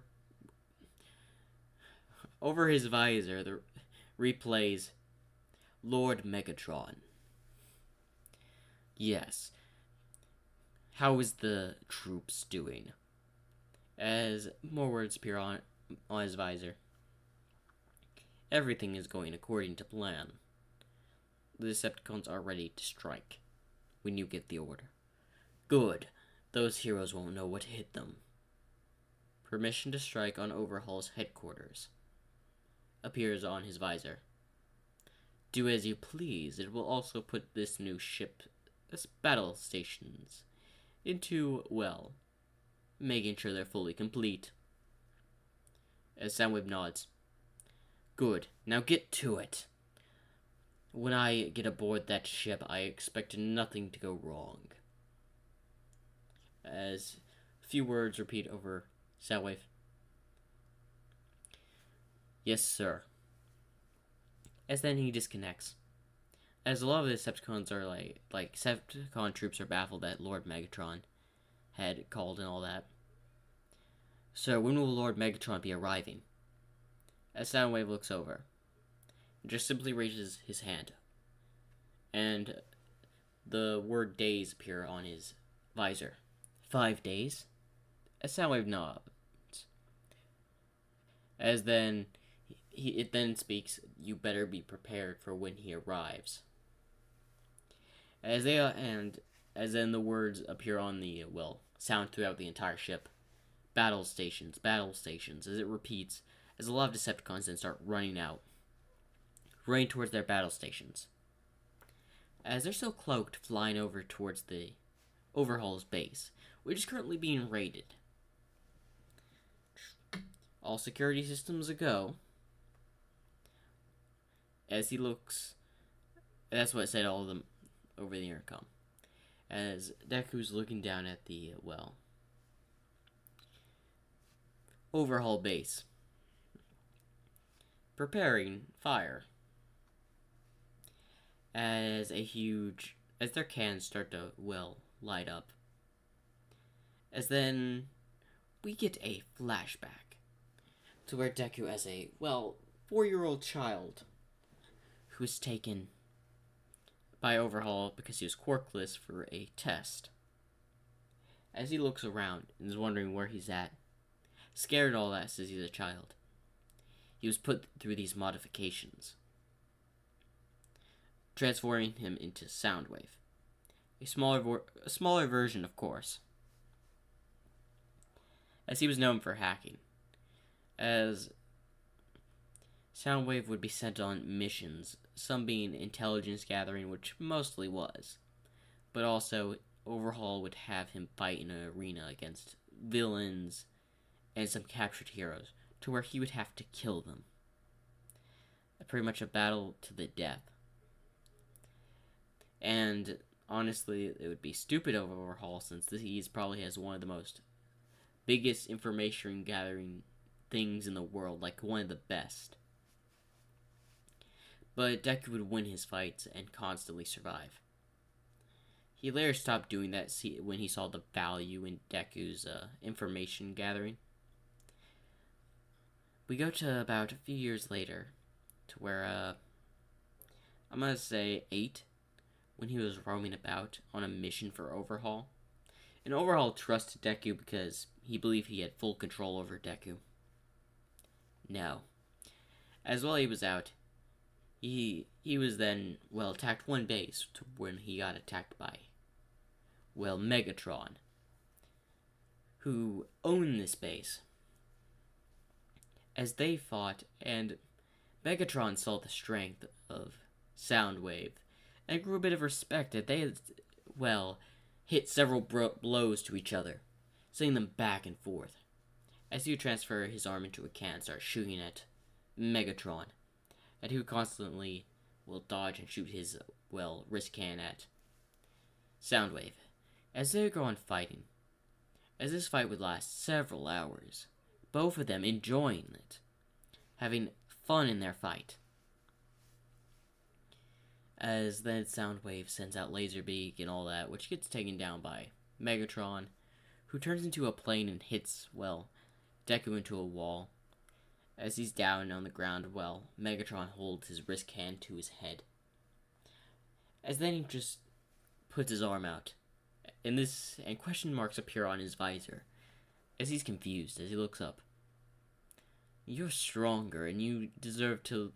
over his visor, the replays Lord Megatron. Yes. How is the troops doing? As more words appear on his visor. Everything is going according to plan. The Decepticons are ready to strike when you get the order. Good. Those heroes won't know what hit them. Permission to strike on Overhaul's headquarters appears on his visor. Do as you please. It will also put this new ship, battle stations, into, making sure they're fully complete. As Soundwave nods. Good. Now get to it. When I get aboard that ship, I expect nothing to go wrong. As a few words repeat over Soundwave. Yes, sir. As then he disconnects. As a lot of the Decepticons are like Decepticon troops are baffled that Lord Megatron had called and all that. Sir, when will Lord Megatron be arriving? As Soundwave looks over, just simply raises his hand, and the word days appear on his visor. 5 days? As Soundwave nods. As then it then speaks, you better be prepared for when he arrives. As then the words appear on the sound throughout the entire ship. Battle stations, as it repeats, as a lot of Decepticons then start running towards their battle stations. As they're still cloaked, flying over towards the Overhaul's base, which is currently being raided. All security systems a go. As he looks That's what said all of them over the intercom. As Deku's looking down at the, well, overhaul base, preparing fire. As their cans start to, well, light up. As then we get a flashback to where Deku, as a, well, 4-year-old child, who was taken by Overhaul because he was quirkless for a test. As he looks around and is wondering where he's at, scared all that says he's a child, he was put through these modifications, transforming him into Soundwave, a smaller version, of course, as he was known for hacking, as Soundwave would be sent on missions, some being intelligence gathering, which mostly was, but also Overhaul would have him fight in an arena against villains and some captured heroes, to where he would have to kill them. Pretty much a battle to the death. And honestly, it would be stupid of Overhaul, since he probably has one of the most biggest information gathering things in the world, like one of the best. But Deku would win his fights and constantly survive. He later stopped doing that when he saw the value in Deku's information gathering. We go to about a few years later, to where, I'm gonna say 8, when he was roaming about on a mission for Overhaul. And Overhaul trusted Deku because he believed he had full control over Deku. No. As while he was out, he was then, well, attacked one base to when he got attacked by, well, Megatron, who owned this base. As they fought, and Megatron saw the strength of Soundwave, and grew a bit of respect that they had, well, hit several blows to each other, sending them back and forth. As he would transfer his arm into a can and start shooting at Megatron, and he would constantly, will dodge and shoot his, well, wrist can at Soundwave. As they would go on fighting, as this fight would last several hours, both of them enjoying it, having fun in their fight. As then Soundwave sends out Laserbeak and all that, which gets taken down by Megatron, who turns into a plane and hits, well, Deku into a wall. As he's down on the ground, well, Megatron holds his wrist hand to his head. As then he just puts his arm out, and question marks appear on his visor, as he's confused as he looks up. You're stronger, and you deserve to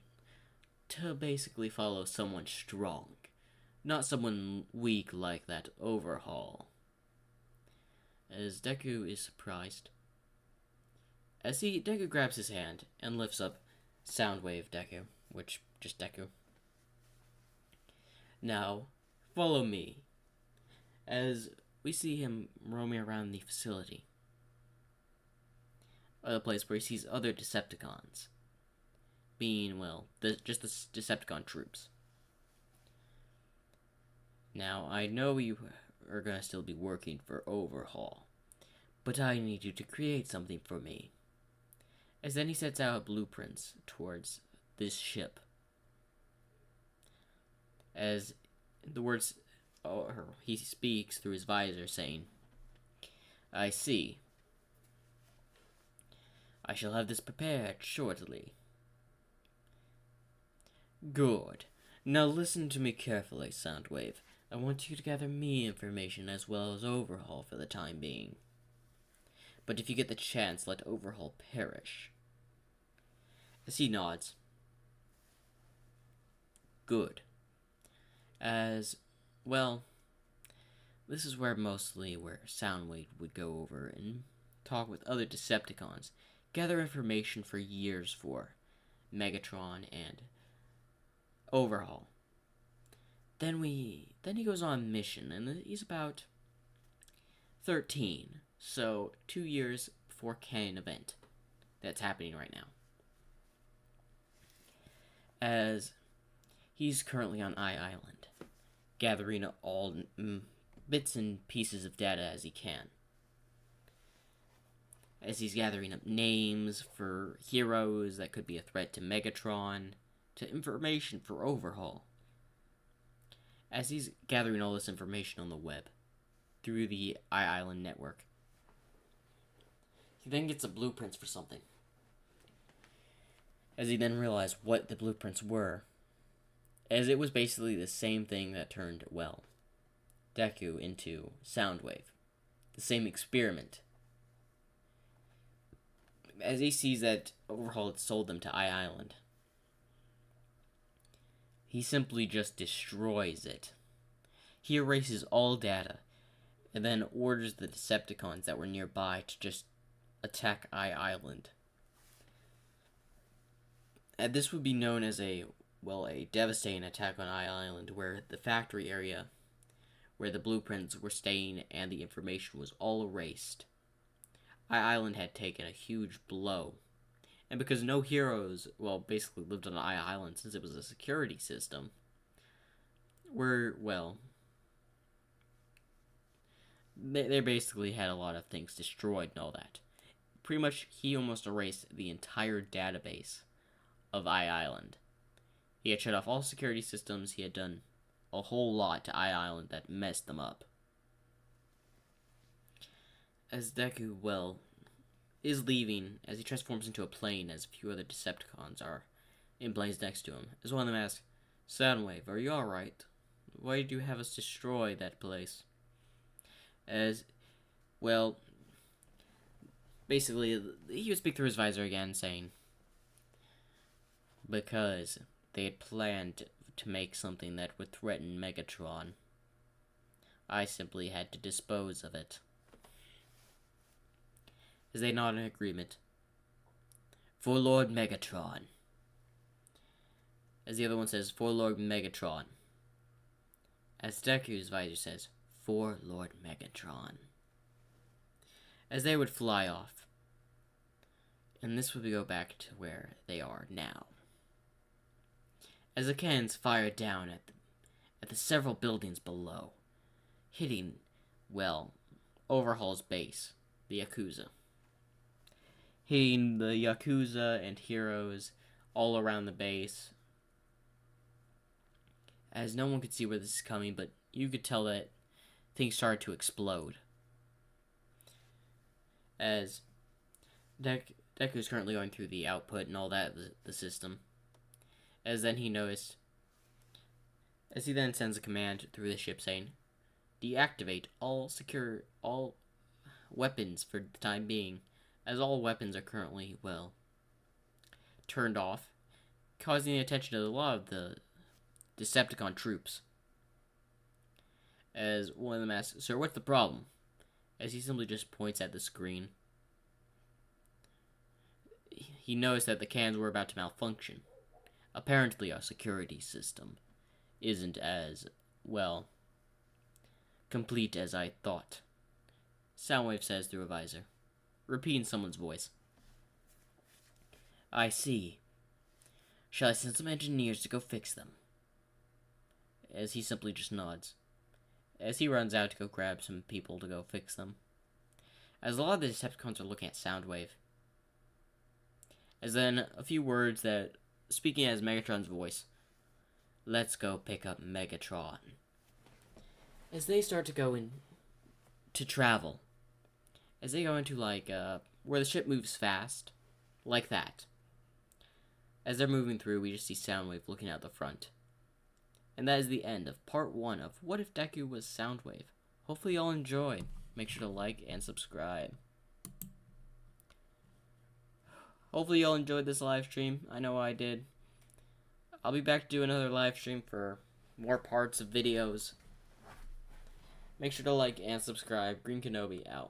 basically follow someone strong, not someone weak like that Overhaul. As Deku is surprised, as Deku grabs his hand and lifts up Soundwave Deku, which just Deku. Now, follow me, as we see him roaming around the facility, a place where he sees other Decepticons, being, well, just the Decepticon troops. Now, I know you are gonna still be working for Overhaul, but I need you to create something for me. As then he sets out blueprints towards this ship. As the words, he speaks through his visor, saying, I see. I shall have this prepared shortly. Good. Now listen to me carefully, Soundwave. I want you to gather me information as well as Overhaul for the time being. But if you get the chance, let Overhaul perish. As he nods. Good. As, well, this is where Soundwave would go over and talk with other Decepticons, gather information for years for Megatron and Overhaul. Then he goes on a mission, and he's about 13, so 2 years before canon event that's happening right now. As He's currently on Island, gathering all bits and pieces of data as he can. As he's gathering up names for heroes that could be a threat to Megatron, to information for Overhaul. As he's gathering all this information on the web, through the Island network, he then gets the blueprints for something. As he then realized what the blueprints were, as it was basically the same thing that turned, Deku into Soundwave. The same experiment. As he sees that Overhaul had sold them to Island, he simply just destroys it. He erases all data, and then orders the Decepticons that were nearby to just attack Island. And this would be known as a devastating attack on Island, where the factory area where the blueprints were staying and the information was all erased. Island had taken a huge blow. And because no heroes, basically lived on Island since it was a security system, they basically had a lot of things destroyed and all that. Pretty much, he almost erased the entire database of Island. He had shut off all security systems. He had done a whole lot to Island that messed them up. As Deku, is leaving, as he transforms into a plane, as a few other Decepticons are in planes next to him, as one of them asks, "Soundwave, are you alright? Why did you have us destroy that place?" Basically, he would speak through his visor again, saying, because they had planned to make something that would threaten Megatron. I simply had to dispose of it. As they nod in agreement. For Lord Megatron. As the other one says, for Lord Megatron. As Deku's visor says, for Lord Megatron. As they would fly off. And this would go back to where they are now. As the cannons fired down at the several buildings below, hitting, Overhaul's base, the Yakuza. Hitting the Yakuza and heroes all around the base. As no one could see where this is coming, but you could tell that things started to explode. As Deku is currently going through the output and all that, the system. As then he noticed, as he then sends a command through the ship saying, deactivate all weapons for the time being, as all weapons are currently, turned off, causing the attention of a lot of the Decepticon troops. As one of them asks, "Sir, what's the problem?" As he simply just points at the screen. He noticed that the cannons were about to malfunction. Apparently our security system isn't as, complete as I thought. Soundwave says through a visor, repeating someone's voice. I see. Shall I send some engineers to go fix them? As he simply just nods. As he runs out to go grab some people to go fix them. As a lot of the Decepticons are looking at Soundwave. As then a few words that, speaking as Megatron's voice, let's go pick up Megatron. As they start to go in to travel. As they go into where the ship moves fast. Like that. As they're moving through, we just see Soundwave looking out the front. And that is the end of part 1 of What If Deku Was Soundwave. Hopefully y'all enjoy. Make sure to like and subscribe. Hopefully y'all enjoyed this live stream. I know I did. I'll be back to do another live stream for more parts of videos. Make sure to like and subscribe. Green Kenobi out.